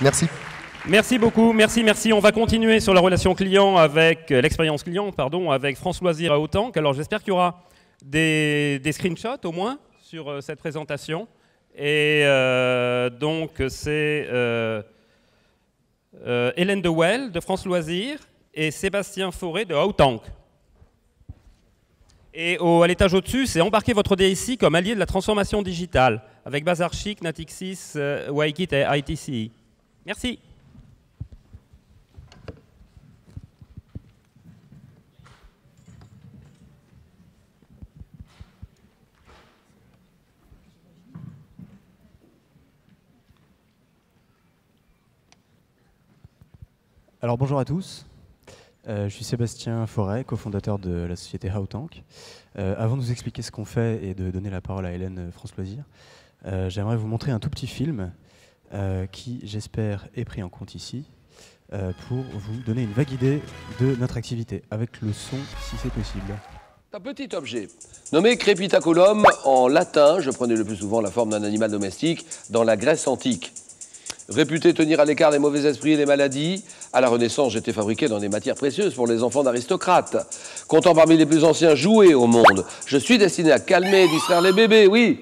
Merci. Merci beaucoup, merci. On va continuer sur la relation client avec l'expérience client, pardon, avec France Loisirs à Autank. Alors j'espère qu'il y aura des screenshots au moins sur cette présentation. Et donc c'est Hélène Dewell de France Loisirs et Sébastien Fauré de Autank. Et à l'étage au-dessus, c'est embarquer votre DSI comme allié de la transformation digitale avec Bazar Chic, Natixis, Waikit et ITCI. Merci. Alors bonjour à tous, je suis Sébastien Fauré, cofondateur de la société Autank. Avant de vous expliquer ce qu'on fait et de donner la parole à Hélène France Loisirs, j'aimerais vous montrer un tout petit film qui, j'espère, est pris en compte ici pour vous donner une vague idée de notre activité, avec le son si c'est possible. Un petit objet nommé crépitaculum en latin, je prenais le plus souvent la forme d'un animal domestique dans la Grèce antique. Réputé tenir à l'écart les mauvais esprits et les maladies, à la Renaissance, j'étais fabriqué dans des matières précieuses pour les enfants d'aristocrates. Comptant parmi les plus anciens jouets au monde, je suis destiné à calmer et distraire les bébés, oui.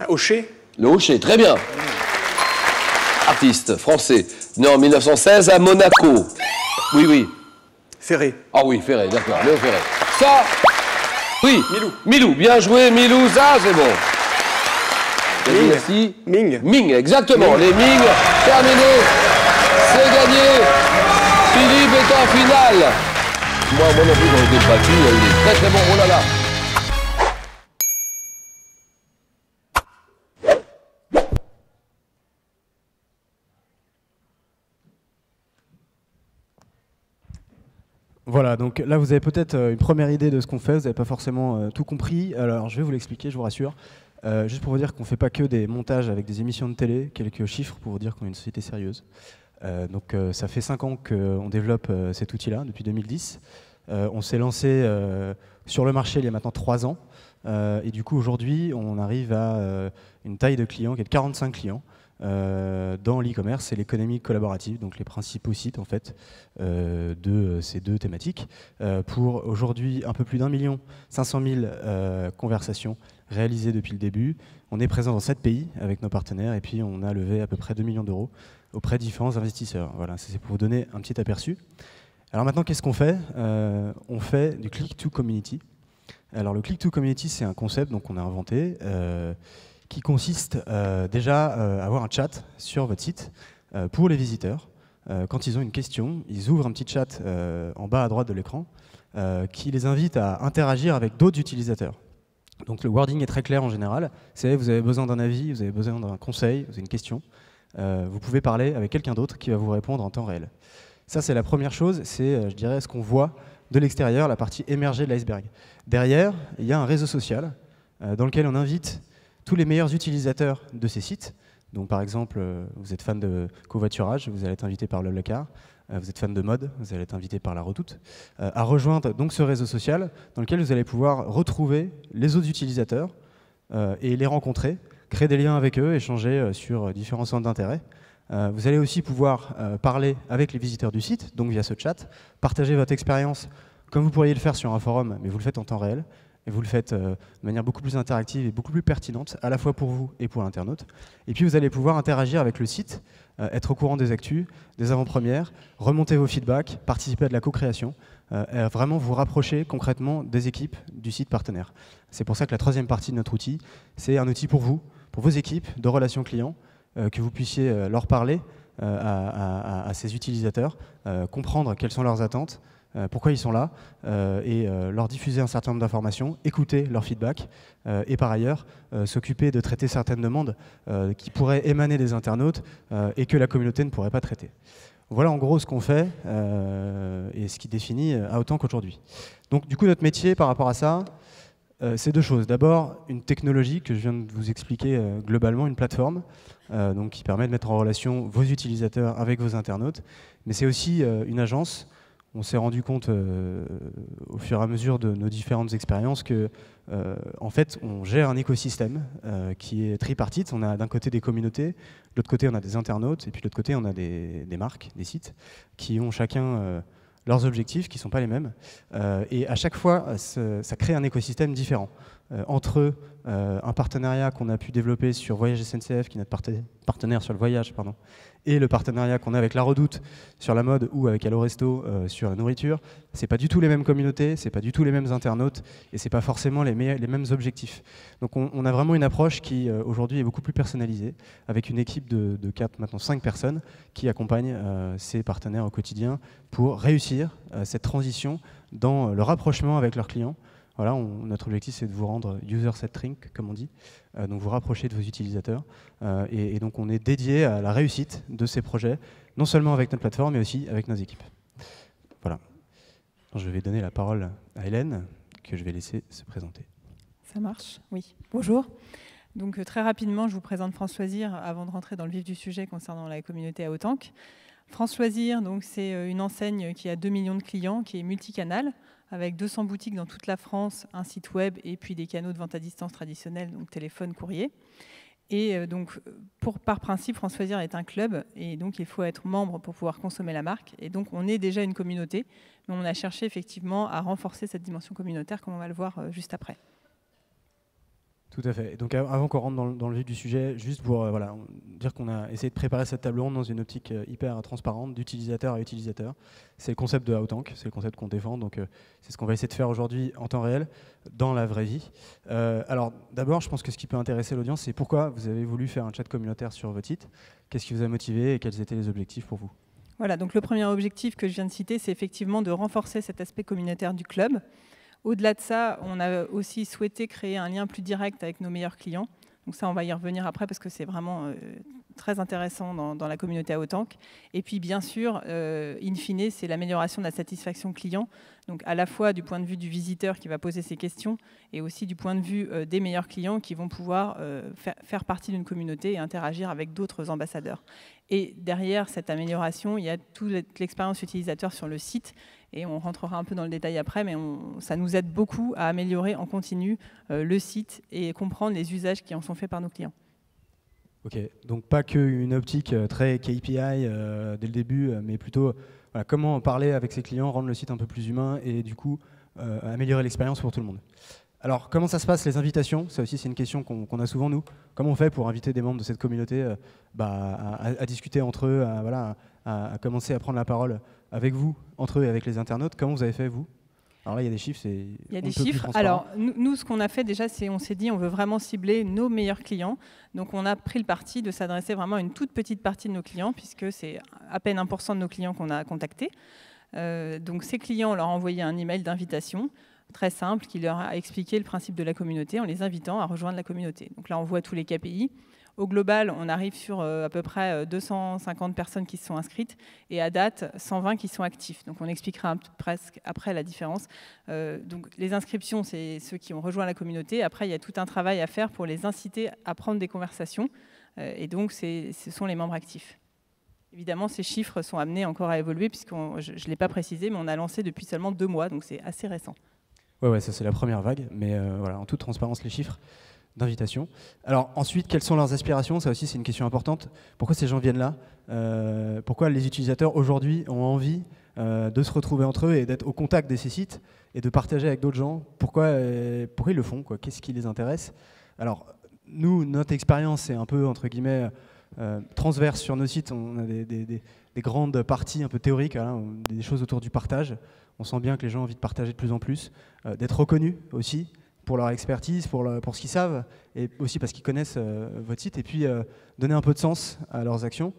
Hocher. Le hocher, très bien. Artiste français, né en 1916 à Monaco. Oui. Ferré. Ah oui, Ferré, d'accord, Léo Ferré. Ça, oui. Milou. Milou, bien joué, Milou, ça, c'est bon. Ming. Ming. Ming, exactement. Les Ming, terminé. C'est gagné. Philippe est en finale. Moi non plus, quand j'étais battu, il est très bon. Oh là là. Voilà, donc là vous avez peut-être une première idée de ce qu'on fait, vous n'avez pas forcément tout compris, alors je vais vous l'expliquer, je vous rassure. Juste pour vous dire qu'on ne fait pas que des montages avec des émissions de télé, quelques chiffres pour vous dire qu'on est une société sérieuse. Ça fait 5 ans qu'on développe cet outil-là, depuis 2010. On s'est lancé sur le marché il y a maintenant 3 ans. Et du coup aujourd'hui on arrive à une taille de clients qui est de 45 clients. Dans l'e-commerce et l'économie collaborative, donc les principaux sites en fait de ces deux thématiques, pour aujourd'hui un peu plus d'1 500 000 conversations réalisées depuis le début. On est présent dans 7 pays avec nos partenaires et puis on a levé à peu près 2 millions d'euros auprès de différents investisseurs. Voilà, c'est pour vous donner un petit aperçu. Alors maintenant, qu'est-ce qu'on fait? On fait du click to community. Alors le click to community, c'est un concept donc on a inventé qui consiste déjà à avoir un chat sur votre site pour les visiteurs. Quand ils ont une question, ils ouvrent un petit chat en bas à droite de l'écran qui les invite à interagir avec d'autres utilisateurs. Donc le wording est très clair en général. C'est vous avez besoin d'un avis, vous avez besoin d'un conseil, vous avez une question. Vous pouvez parler avec quelqu'un d'autre qui va vous répondre en temps réel. Ça, c'est la première chose, c'est, je dirais, ce qu'on voit de l'extérieur, la partie émergée de l'iceberg. Derrière, il y a un réseau social dans lequel on invite tous les meilleurs utilisateurs de ces sites. Donc par exemple, vous êtes fan de covoiturage, vous allez être invité par BlaBlaCar. Vous êtes fan de mode, vous allez être invité par La Redoute, à rejoindre donc ce réseau social dans lequel vous allez pouvoir retrouver les autres utilisateurs et les rencontrer, créer des liens avec eux, échanger sur différents centres d'intérêt. Vous allez aussi pouvoir parler avec les visiteurs du site, donc via ce chat, partager votre expérience comme vous pourriez le faire sur un forum, mais vous le faites en temps réel. Et vous le faites de manière beaucoup plus interactive et beaucoup plus pertinente, à la fois pour vous et pour l'internaute. Et puis vous allez pouvoir interagir avec le site, être au courant des actus, des avant-premières, remonter vos feedbacks, participer à de la co-création, vraiment vous rapprocher concrètement des équipes du site partenaire. C'est pour ça que la troisième partie de notre outil, c'est un outil pour vous, pour vos équipes de relations clients, que vous puissiez leur parler à ces utilisateurs, comprendre quelles sont leurs attentes, pourquoi ils sont là, et leur diffuser un certain nombre d'informations, écouter leur feedback, et par ailleurs s'occuper de traiter certaines demandes qui pourraient émaner des internautes et que la communauté ne pourrait pas traiter. Voilà en gros ce qu'on fait et ce qui définit Autank aujourd'hui. Donc du coup notre métier par rapport à ça, c'est 2 choses. D'abord une technologie que je viens de vous expliquer globalement, une plateforme donc, qui permet de mettre en relation vos utilisateurs avec vos internautes, mais c'est aussi une agence. on s'est rendu compte au fur et à mesure de nos différentes expériences que en fait, on gère un écosystème qui est tripartite. On a d'un côté des communautés, de l'autre côté on a des internautes, et puis de l'autre côté on a des marques, des sites, qui ont chacun leurs objectifs, qui ne sont pas les mêmes. Et à chaque fois, ça crée un écosystème différent. Entre eux, un partenariat qu'on a pu développer sur Voyage SNCF, qui est notre partenaire sur le voyage, pardon, et le partenariat qu'on a avec La Redoute sur la mode ou avec Allo Resto sur la nourriture, c'est pas du tout les mêmes communautés, c'est pas du tout les mêmes internautes et c'est pas forcément les mêmes objectifs. Donc on a vraiment une approche qui aujourd'hui est beaucoup plus personnalisée, avec une équipe de 4, maintenant 5 personnes qui accompagnent ces partenaires au quotidien pour réussir cette transition dans le rapprochement avec leurs clients. Voilà, notre objectif, c'est de vous rendre user-centric, comme on dit, donc vous rapprocher de vos utilisateurs. Et donc, on est dédié à la réussite de ces projets, non seulement avec notre plateforme, mais aussi avec nos équipes. Voilà. Donc, je vais donner la parole à Hélène, que je vais laisser se présenter. Ça marche, oui. Bonjour. Donc, très rapidement, je vous présente France Loisirs avant de rentrer dans le vif du sujet concernant la communauté à Autank. France Loisirs, donc, c'est une enseigne qui a 2 millions de clients, qui est multicanal, avec 200 boutiques dans toute la France, un site web et puis des canaux de vente à distance traditionnels, donc téléphone, courrier. Et donc, par principe, France Loisirs est un club et donc il faut être membre pour pouvoir consommer la marque. Et donc, on est déjà une communauté, mais on a cherché effectivement à renforcer cette dimension communautaire, comme on va le voir juste après. Tout à fait. Donc avant qu'on rentre dans le vif du sujet, juste pour voilà, dire qu'on a essayé de préparer cette table ronde dans une optique hyper transparente, d'utilisateur à utilisateur. C'est le concept de Autank, c'est le concept qu'on défend, donc c'est ce qu'on va essayer de faire aujourd'hui en temps réel, dans la vraie vie. Alors d'abord, je pense que ce qui peut intéresser l'audience, c'est pourquoi vous avez voulu faire un chat communautaire sur votre site, qu'est-ce qui vous a motivé et quels étaient les objectifs pour vous? Voilà, donc le premier objectif que je viens de citer, c'est effectivement de renforcer cet aspect communautaire du club. Au-delà de ça, on a aussi souhaité créer un lien plus direct avec nos meilleurs clients. Donc ça, on va y revenir après parce que c'est vraiment très intéressant dans la communauté à Autank. Et puis, bien sûr, in fine, c'est l'amélioration de la satisfaction client. Donc à la fois du point de vue du visiteur qui va poser ses questions et aussi du point de vue des meilleurs clients qui vont pouvoir faire partie d'une communauté et interagir avec d'autres ambassadeurs. Et derrière cette amélioration, il y a toute l'expérience utilisateur sur le site. Et on rentrera un peu dans le détail après, mais ça nous aide beaucoup à améliorer en continu le site et comprendre les usages qui en sont faits par nos clients. Ok, donc pas qu'une optique très KPI dès le début, mais plutôt voilà, comment parler avec ses clients, rendre le site un peu plus humain et du coup améliorer l'expérience pour tout le monde. Alors comment ça se passe les invitations? Ça aussi c'est une question qu'on a souvent nous. Comment on fait pour inviter des membres de cette communauté à discuter entre eux, à commencer à prendre la parole avec vous, entre eux et avec les internautes? Comment vous avez fait vous? Alors là il y a des chiffres, il y a des chiffres. Alors nous ce qu'on a fait déjà, c'est on s'est dit on veut vraiment cibler nos meilleurs clients. Donc on a pris le parti de s'adresser vraiment à une toute petite partie de nos clients puisque c'est à peine 1% de nos clients qu'on a contactés. Donc ces clients, on leur a envoyé un email d'invitation très simple qui leur a expliqué le principe de la communauté en les invitant à rejoindre la communauté. Donc là, on voit tous les KPI. Au global, on arrive sur à peu près 250 personnes qui se sont inscrites et à date, 120 qui sont actifs. Donc on expliquera presque après la différence. Donc les inscriptions, c'est ceux qui ont rejoint la communauté. Après, il y a tout un travail à faire pour les inciter à prendre des conversations. Et donc, ce sont les membres actifs. Évidemment, ces chiffres sont amenés encore à évoluer puisque je ne l'ai pas précisé, mais on a lancé depuis seulement 2 mois, donc c'est assez récent. Ouais, ça c'est la première vague, mais voilà, en toute transparence, les chiffres d'invitation. Alors ensuite, quelles sont leurs aspirations? Ça aussi, c'est une question importante. Pourquoi ces gens viennent là? Pourquoi les utilisateurs aujourd'hui ont envie de se retrouver entre eux et d'être au contact de ces sites et de partager avec d'autres gens? Pourquoi ils le font? Qu'est-ce qui les intéresse? Alors, nous, notre expérience, c'est un peu, entre guillemets, transverse sur nos sites. On a des grandes parties un peu théoriques, hein, des choses autour du partage. On sent bien que les gens ont envie de partager de plus en plus, d'être reconnus aussi pour leur expertise, pour ce qu'ils savent, et aussi parce qu'ils connaissent votre site, et puis donner un peu de sens à leurs actions.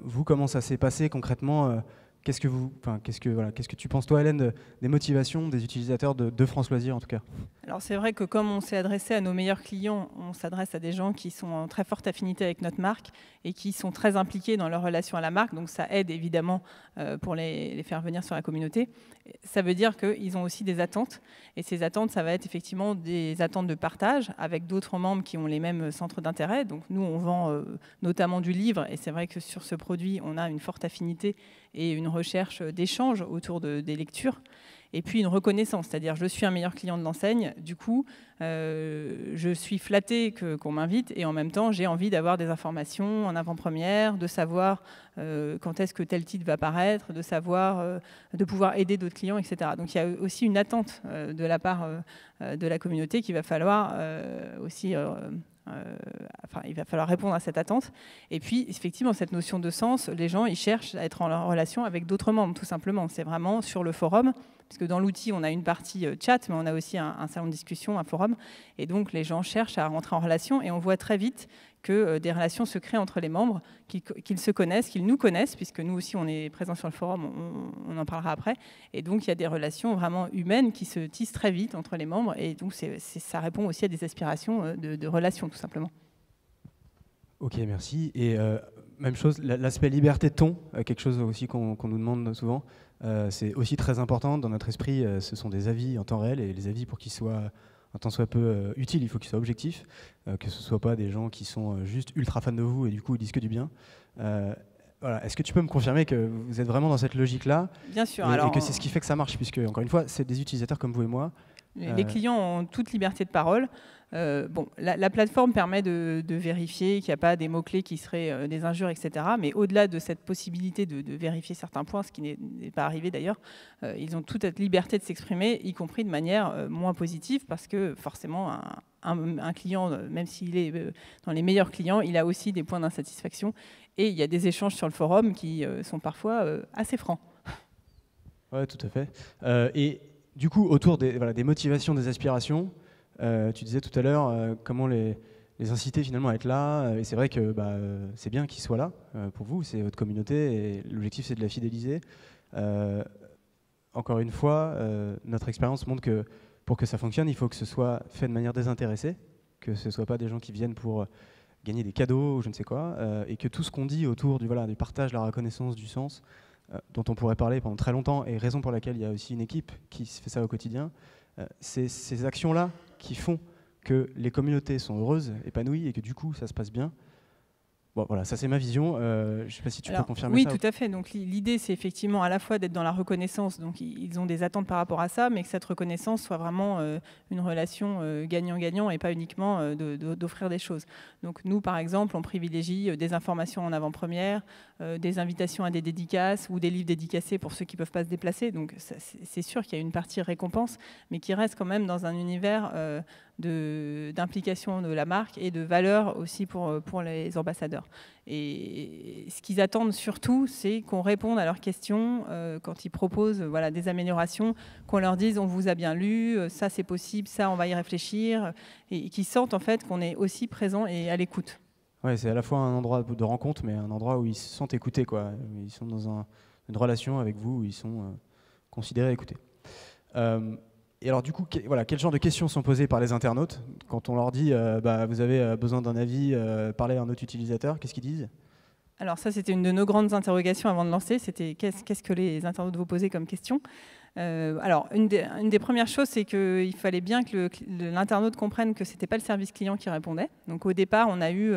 Vous, comment ça s'est passé concrètement? Qu'est-ce que tu penses, toi, Hélène, des motivations des utilisateurs de France Loisirs, en tout cas? Alors, c'est vrai que comme on s'est adressé à nos meilleurs clients, on s'adresse à des gens qui sont en très forte affinité avec notre marque et qui sont très impliqués dans leur relation à la marque. Donc, ça aide évidemment pour les faire venir sur la communauté. Ça veut dire qu'ils ont aussi des attentes. Et ces attentes, ça va être effectivement des attentes de partage avec d'autres membres qui ont les mêmes centres d'intérêt. Donc, nous, on vend notamment du livre. Et c'est vrai que sur ce produit, on a une forte affinité et une recherche d'échange autour des lectures. Et puis une reconnaissance, c'est-à-dire je suis un meilleur client de l'enseigne, du coup je suis flatté qu'on m'invite et en même temps j'ai envie d'avoir des informations en avant-première, de savoir quand est-ce que tel titre va paraître, de savoir, de pouvoir aider d'autres clients, etc. Donc il y a aussi une attente de la part de la communauté qu'il va falloir aussi... il va falloir répondre à cette attente. Et puis, effectivement, cette notion de sens, les gens, ils cherchent à être en relation avec d'autres membres, tout simplement. C'est vraiment sur le forum, parce que dans l'outil, on a une partie chat, mais on a aussi un salon de discussion, un forum. Et donc, les gens cherchent à rentrer en relation, et on voit très vite que des relations se créent entre les membres, qu'ils se connaissent, qu'ils nous connaissent, puisque nous aussi, on est présents sur le forum, on en parlera après. Et donc, il y a des relations vraiment humaines qui se tissent très vite entre les membres, et donc ça répond aussi à des aspirations de relations, tout simplement. Ok, merci. Et même chose, l'aspect liberté de ton, quelque chose aussi qu'on nous demande souvent, c'est aussi très important. Dans notre esprit, ce sont des avis en temps réel, et les avis, pour qu'ils soient un tant soit peu utiles, il faut qu'ils soient objectifs, que ce ne soient pas des gens qui sont juste ultra fans de vous et du coup ils disent que du bien. Voilà. Est-ce que tu peux me confirmer que vous êtes vraiment dans cette logique-là? Bien sûr. Et que c'est ce qui fait que ça marche, puisque, encore une fois, c'est des utilisateurs comme vous et moi. Les clients ont toute liberté de parole. La plateforme permet de vérifier qu'il n'y a pas des mots-clés qui seraient des injures, etc. Mais au-delà de cette possibilité de vérifier certains points, ce qui n'est pas arrivé d'ailleurs, ils ont toute cette liberté de s'exprimer, y compris de manière moins positive, parce que forcément, un client, même s'il est dans les meilleurs clients, il a aussi des points d'insatisfaction. Et il y a des échanges sur le forum qui sont parfois assez francs. Oui, tout à fait. Et du coup, autour des motivations, des aspirations, tu disais tout à l'heure comment les inciter finalement à être là. Et c'est vrai que c'est bien qu'ils soient là pour vous, c'est votre communauté, et l'objectif c'est de la fidéliser. Encore une fois, notre expérience montre que pour que ça fonctionne, il faut que ce soit fait de manière désintéressée, que ce ne soit pas des gens qui viennent pour gagner des cadeaux ou je ne sais quoi, et que tout ce qu'on dit autour du partage, de la reconnaissance, du sens, dont on pourrait parler pendant très longtemps, et raison pour laquelle il y a aussi une équipe qui fait ça au quotidien, c'est ces actions-là qui font que les communautés sont heureuses, épanouies, et que du coup ça se passe bien. Bon, voilà, ça c'est ma vision. Je ne sais pas si tu peux confirmer ça. Oui, tout à fait. Donc l'idée, c'est effectivement à la fois d'être dans la reconnaissance. Donc ils ont des attentes par rapport à ça, mais que cette reconnaissance soit vraiment une relation gagnant-gagnant et pas uniquement d'offrir des choses. Donc nous, par exemple, on privilégie des informations en avant-première, des invitations à des dédicaces ou des livres dédicacés pour ceux qui ne peuvent pas se déplacer. Donc c'est sûr qu'il y a une partie récompense, mais qui reste quand même dans un univers d'implication de la marque et de valeur aussi pour les ambassadeurs. Et ce qu'ils attendent surtout, c'est qu'on réponde à leurs questions quand ils proposent des améliorations, qu'on leur dise on vous a bien lu, ça c'est possible, ça on va y réfléchir, et qu'ils sentent en fait qu'on est aussi présent et à l'écoute. Ouais, c'est à la fois un endroit de rencontre, mais un endroit où ils se sentent écoutés, quoi. Ils sont dans une relation avec vous où ils sont considérés et écoutés. Et alors du coup, quel genre de questions sont posées par les internautes quand on leur dit vous avez besoin d'un avis, parlez à un autre utilisateur, qu'est-ce qu'ils disent? Alors ça, c'était une de nos grandes interrogations avant de lancer, c'était qu'est-ce que les internautes vous posaient comme question. Alors une des premières choses, c'est qu'il fallait bien que l'internaute comprenne que ce n'était pas le service client qui répondait. Donc au départ, on a eu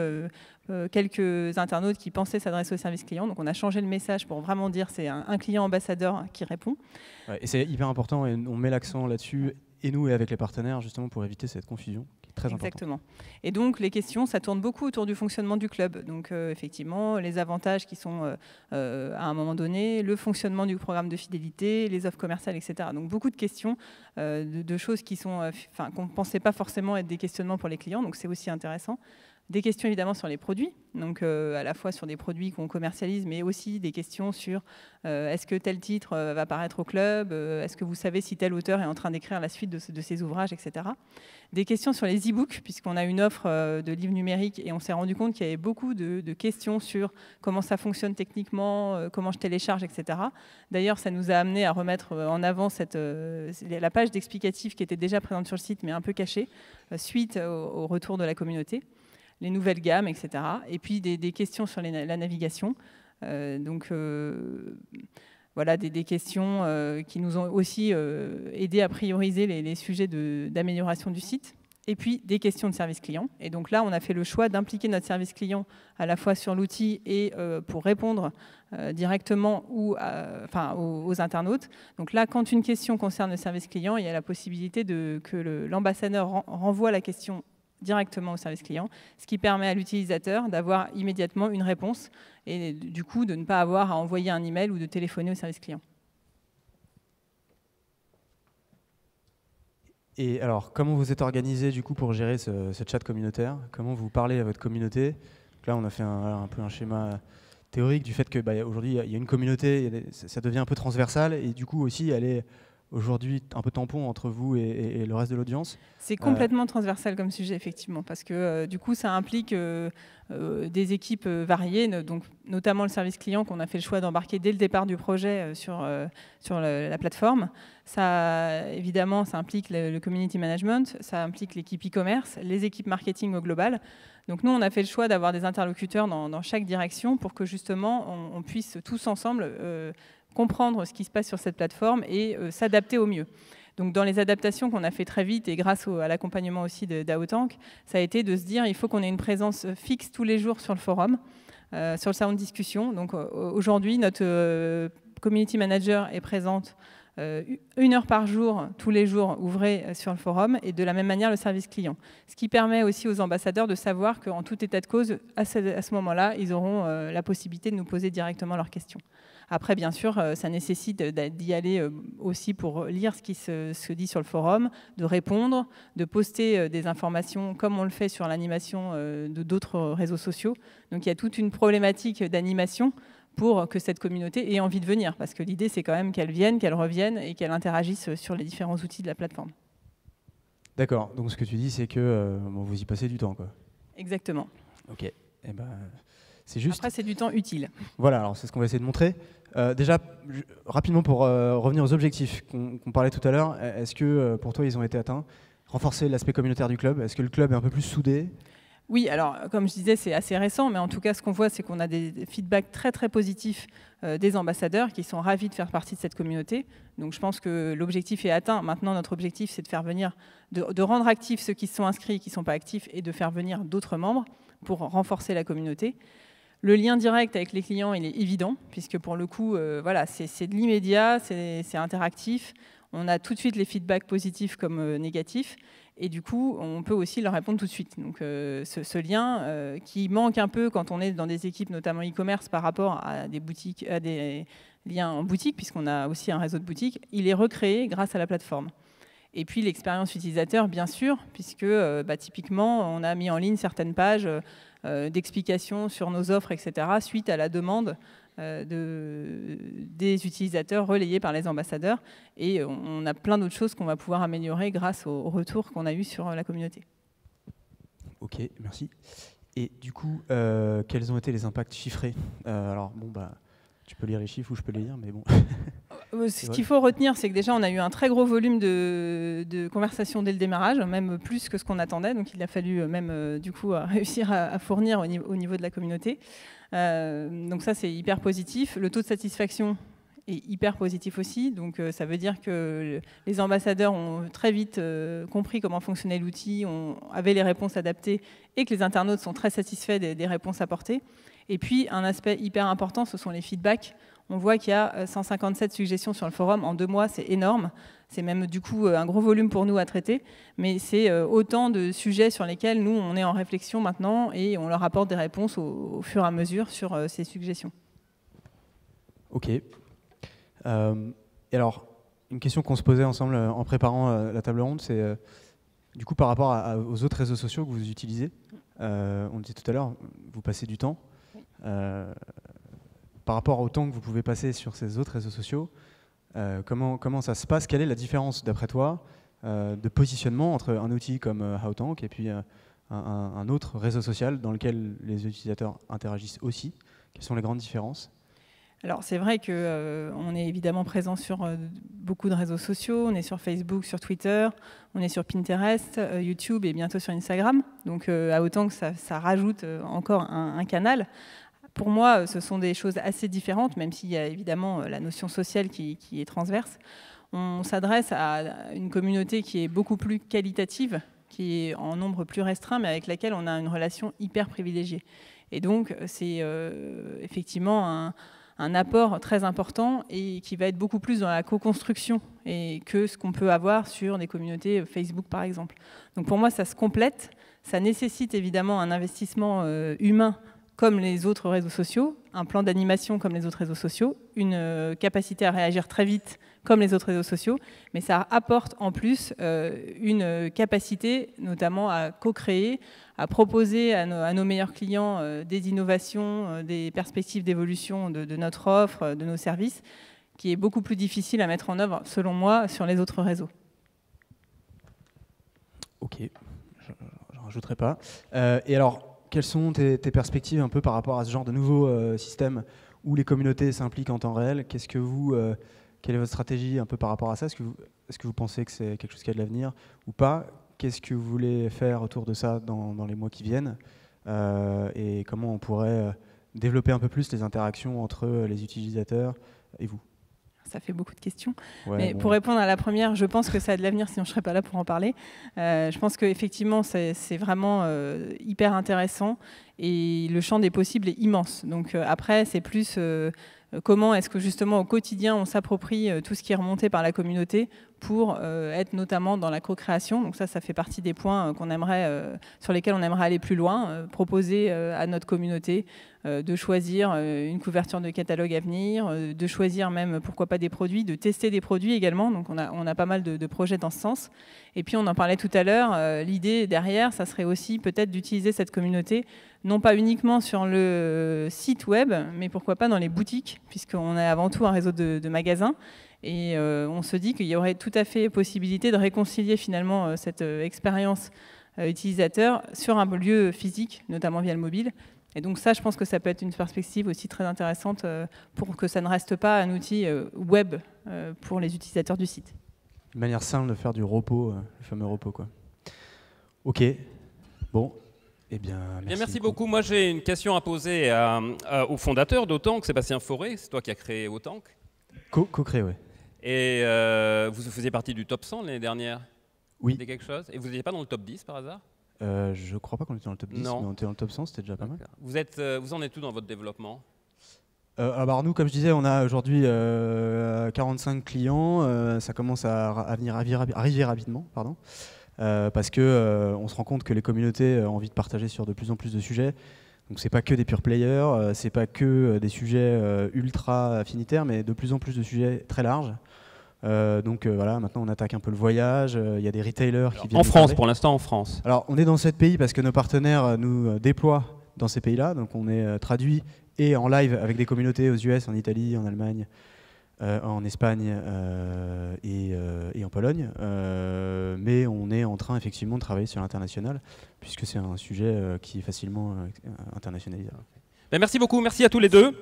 quelques internautes qui pensaient s'adresser au service client, donc on a changé le message pour vraiment dire c'est un client ambassadeur qui répond. Ouais, et c'est hyper important, et on met l'accent là-dessus, et nous et avec les partenaires, justement pour éviter cette confusion. Très Exactement. Et donc les questions, ça tourne beaucoup autour du fonctionnement du club. Donc effectivement, les avantages qui sont à un moment donné, le fonctionnement du programme de fidélité, les offres commerciales, etc. Donc beaucoup de questions, de choses qui sont, qu'on ne pensait pas forcément être des questionnements pour les clients. Donc c'est aussi intéressant. Des questions évidemment sur les produits, donc à la fois sur des produits qu'on commercialise, mais aussi des questions sur est-ce que tel titre va paraître au club, est-ce que vous savez si tel auteur est en train d'écrire la suite de ses ouvrages, etc. Des questions sur les e-books, puisqu'on a une offre de livres numériques et on s'est rendu compte qu'il y avait beaucoup de questions sur comment ça fonctionne techniquement, comment je télécharge, etc. D'ailleurs, ça nous a amené à remettre en avant la page d'explicatif qui était déjà présente sur le site, mais un peu cachée, suite au retour de la communauté. Les nouvelles gammes, etc. Et puis des questions sur la navigation. Des questions qui nous ont aussi aidé à prioriser les sujets d'amélioration du site. et puis des questions de service client. Et donc là, on a fait le choix d'impliquer notre service client à la fois sur l'outil et pour répondre directement aux internautes. Donc là, quand une question concerne le service client, il y a la possibilité que l'ambassadeur renvoie la question directement au service client, ce qui permet à l'utilisateur d'avoir immédiatement une réponse et du coup de ne pas avoir à envoyer un email ou de téléphoner au service client. Et alors, comment vous êtes organisé du coup pour gérer ce chat communautaire? Comment vous parlez à votre communauté? Donc là, on a fait un peu un schéma théorique du fait que aujourd'hui, il y a une communauté, ça devient un peu transversal, et du coup aussi, elle est aujourd'hui un peu tampon entre vous et le reste de l'audience. C'est complètement transversal comme sujet, effectivement, parce que du coup, ça implique des équipes variées, donc notamment le service client qu'on a fait le choix d'embarquer dès le départ du projet sur la plateforme. Ça, évidemment, ça implique le community management, ça implique l'équipe e-commerce, les équipes marketing au global. Donc nous, on a fait le choix d'avoir des interlocuteurs dans chaque direction pour que justement, on puisse tous ensemble comprendre ce qui se passe sur cette plateforme et s'adapter au mieux. Donc dans les adaptations qu'on a fait très vite et grâce à l'accompagnement aussi d'Aotank, ça a été de se dire il faut qu'on ait une présence fixe tous les jours sur le forum, sur le salon de discussion. Donc aujourd'hui, notre community manager est présente 1 heure par jour, tous les jours ouvrés sur le forum, et de la même manière le service client. Ce qui permet aussi aux ambassadeurs de savoir qu'en tout état de cause, à ce moment-là, ils auront la possibilité de nous poser directement leurs questions. Après, bien sûr, ça nécessite d'y aller aussi pour lire ce qui se dit sur le forum, de répondre, de poster des informations comme on le fait sur l'animation de d'autres réseaux sociaux. Donc il y a toute une problématique d'animation pour que cette communauté ait envie de venir. Parce que l'idée, c'est quand même qu'elle vienne, qu'elle revienne et qu'elle interagisse sur les différents outils de la plateforme. D'accord. Donc ce que tu dis, c'est que vous y passez du temps, quoi. Exactement. Ok. Eh ben, c'est juste... Après, c'est du temps utile. Voilà, alors c'est ce qu'on va essayer de montrer. Déjà, rapidement pour revenir aux objectifs qu'on parlait tout à l'heure, est-ce que pour toi, ils ont été atteints? Renforcer l'aspect communautaire du club? Est-ce que le club est un peu plus soudé? Oui, alors comme je disais, c'est assez récent, mais en tout cas, ce qu'on voit, c'est qu'on a des feedbacks très très positifs des ambassadeurs qui sont ravis de faire partie de cette communauté. Donc je pense que l'objectif est atteint. Maintenant, notre objectif, c'est de faire venir, de rendre actifs ceux qui se sont inscrits et qui ne sont pas actifs, et de faire venir d'autres membres pour renforcer la communauté. Le lien direct avec les clients, il est évident, puisque pour le coup, voilà, c'est de l'immédiat, c'est interactif. On a tout de suite les feedbacks positifs comme négatifs. Et du coup, on peut aussi leur répondre tout de suite. Donc ce lien qui manque un peu quand on est dans des équipes, notamment e-commerce, par rapport à des boutiques, à des liens en boutique, puisqu'on a aussi un réseau de boutiques, il est recréé grâce à la plateforme. Et puis l'expérience utilisateur, bien sûr, puisque typiquement, on a mis en ligne certaines pages d'explications sur nos offres, etc., suite à la demande des utilisateurs relayés par les ambassadeurs. Et on a plein d'autres choses qu'on va pouvoir améliorer grâce au retour qu'on a eu sur la communauté. Ok, merci. Et du coup, quels ont été les impacts chiffrés? Alors, bon, tu peux lire les chiffres ou je peux les lire, mais bon. Ce qu'il faut retenir, c'est que déjà, on a eu un très gros volume de conversations dès le démarrage, même plus que ce qu'on attendait. Donc, il a fallu même, du coup, réussir à fournir au niveau de la communauté. Donc ça, c'est hyper positif. Le taux de satisfaction est hyper positif aussi. Donc, ça veut dire que les ambassadeurs ont très vite compris comment fonctionnait l'outil, avaient les réponses adaptées et que les internautes sont très satisfaits des réponses apportées. Et puis, un aspect hyper important, ce sont les feedbacks. On voit qu'il y a 157 suggestions sur le forum en 2 mois, c'est énorme. C'est même du coup un gros volume pour nous à traiter, mais c'est autant de sujets sur lesquels nous, on est en réflexion maintenant et on leur apporte des réponses au fur et à mesure sur ces suggestions. Ok. Et alors, une question qu'on se posait ensemble en préparant la table ronde, c'est du coup par rapport aux autres réseaux sociaux que vous utilisez. On disait tout à l'heure, vous passez du temps. Par rapport au temps que vous pouvez passer sur ces autres réseaux sociaux, comment ça se passe? Quelle est la différence, d'après toi, de positionnement entre un outil comme Aotank et puis un autre réseau social dans lequel les utilisateurs interagissent aussi? Quelles sont les grandes différences? Alors c'est vrai qu'on est évidemment présent sur beaucoup de réseaux sociaux, on est sur Facebook, sur Twitter, on est sur Pinterest, YouTube et bientôt sur Instagram. Donc Aotank, ça rajoute encore un canal. Pour moi, ce sont des choses assez différentes, même s'il y a évidemment la notion sociale qui est transverse. On s'adresse à une communauté qui est beaucoup plus qualitative qui est en nombre plus restreint, mais avec laquelle on a une relation hyper privilégiée. Et donc, c'est effectivement un apport très important et qui va être beaucoup plus dans la co-construction que ce qu'on peut avoir sur des communautés Facebook, par exemple. Donc pour moi, ça se complète. Ça nécessite évidemment un investissement humain comme les autres réseaux sociaux, un plan d'animation comme les autres réseaux sociaux, une capacité à réagir très vite comme les autres réseaux sociaux, mais ça apporte en plus une capacité notamment à co-créer, à proposer à nos meilleurs clients des innovations, des perspectives d'évolution de notre offre, de nos services, qui est beaucoup plus difficile à mettre en œuvre, selon moi, sur les autres réseaux. Ok, je ne rajouterai pas. Et alors, quelles sont tes perspectives un peu par rapport à ce genre de nouveau système où les communautés s'impliquent en temps réel? Quelle est votre stratégie un peu par rapport à ça? Est-ce que vous pensez que c'est quelque chose qui a de l'avenir ou pas? Qu'est-ce que vous voulez faire autour de ça dans les mois qui viennent? Et comment on pourrait développer un peu plus les interactions entre les utilisateurs et vous? Ça fait beaucoup de questions. Ouais, mais bon. pour répondre à la première, je pense que ça a de l'avenir, sinon je ne serais pas là pour en parler. Je pense qu'effectivement, c'est vraiment hyper intéressant et le champ des possibles est immense. Donc après, c'est plus comment est-ce que justement au quotidien, on s'approprie tout ce qui est remonté par la communauté pour être notamment dans la co-création. Donc ça fait partie des points sur lesquels on aimerait aller plus loin, proposer à notre communauté de choisir une couverture de catalogue à venir, de choisir même, pourquoi pas, des produits, de tester des produits également. Donc on a pas mal de projets dans ce sens. Et puis on en parlait tout à l'heure, l'idée derrière, ça serait aussi peut-être d'utiliser cette communauté, non pas uniquement sur le site web, mais pourquoi pas dans les boutiques, puisqu'on est avant tout un réseau de magasins. Et on se dit qu'il y aurait tout à fait possibilité de réconcilier finalement cette expérience utilisateur sur un lieu physique, notamment via le mobile. Et donc ça, je pense que ça peut être une perspective aussi très intéressante pour que ça ne reste pas un outil web pour les utilisateurs du site. Une manière simple de faire du repos, le fameux repos, quoi. Ok, bon. Eh bien, merci beaucoup. Moi, j'ai une question à poser au fondateur d'Autank, Sébastien Fauré. C'est toi qui as créé Autank. Co-créé, oui. Et vous faisiez partie du top 100 l'année dernière? Oui. C'était quelque chose? Et vous n'étiez pas dans le top 10 par hasard? Je crois pas qu'on était dans le top 10, non. mais on était dans le top 100, c'était déjà pas mal. Vous en êtes où dans votre développement? Alors nous, comme je disais, on a aujourd'hui 45 clients. Ça commence à arriver rapidement, pardon. Parce que on se rend compte que les communautés ont envie de partager sur de plus en plus de sujets. Donc c'est pas que des pure players, c'est pas que des sujets ultra affinitaires, mais de plus en plus de sujets très larges. Donc voilà, maintenant on attaque un peu le voyage. Il y a des retailers qui viennent. En France, pour l'instant en France. Alors on est dans 7 pays parce que nos partenaires nous déploient dans ces pays-là. Donc on est traduit et en live avec des communautés aux US, en Italie, en Allemagne, en Espagne et en Pologne. Mais on est en train effectivement de travailler sur l'international puisque c'est un sujet qui est facilement internationalisable. Ben, merci beaucoup, merci à tous les deux.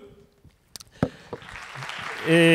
Et